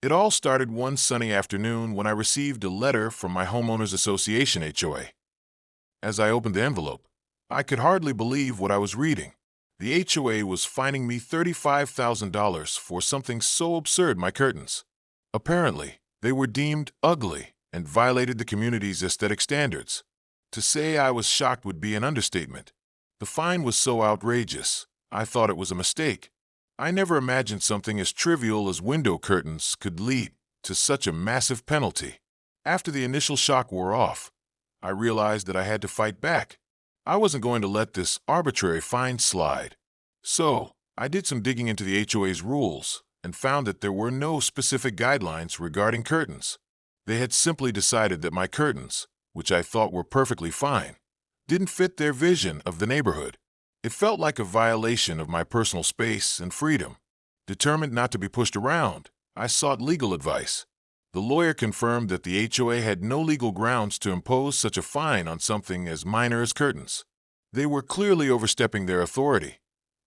It all started one sunny afternoon when I received a letter from my homeowners association HOA. As I opened the envelope, I could hardly believe what I was reading. The HOA was fining me $35,000 for something so absurd, my curtains. Apparently, they were deemed ugly and violated the community's aesthetic standards. To say I was shocked would be an understatement. The fine was so outrageous, I thought it was a mistake. I never imagined something as trivial as window curtains could lead to such a massive penalty. After the initial shock wore off, I realized that I had to fight back. I wasn't going to let this arbitrary fine slide. So, I did some digging into the HOA's rules and found that there were no specific guidelines regarding curtains. They had simply decided that my curtains, which I thought were perfectly fine, didn't fit their vision of the neighborhood. It felt like a violation of my personal space and freedom. Determined not to be pushed around, I sought legal advice. The lawyer confirmed that the HOA had no legal grounds to impose such a fine on something as minor as curtains. They were clearly overstepping their authority,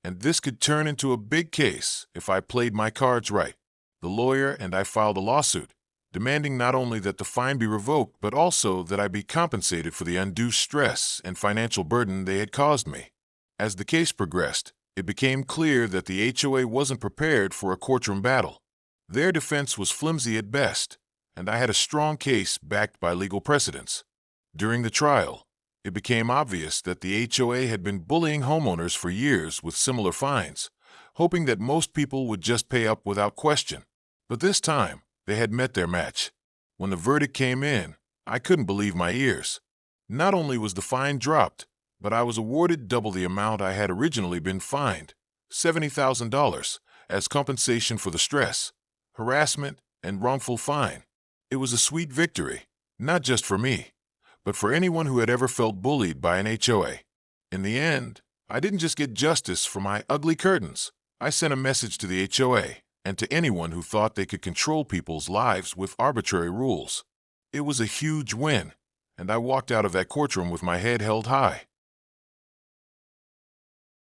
and this could turn into a big case if I played my cards right. The lawyer and I filed a lawsuit, demanding not only that the fine be revoked, but also that I be compensated for the undue stress and financial burden they had caused me. As the case progressed, it became clear that the HOA wasn't prepared for a courtroom battle. Their defense was flimsy at best, and I had a strong case backed by legal precedents. During the trial, it became obvious that the HOA had been bullying homeowners for years with similar fines, hoping that most people would just pay up without question. But this time, they had met their match. When the verdict came in, I couldn't believe my ears. Not only was the fine dropped, but I was awarded double the amount I had originally been fined, $70,000, as compensation for the stress, harassment, and wrongful fine. It was a sweet victory, not just for me, but for anyone who had ever felt bullied by an HOA. In the end, I didn't just get justice for my ugly curtains. I sent a message to the HOA and to anyone who thought they could control people's lives with arbitrary rules. It was a huge win, and I walked out of that courtroom with my head held high.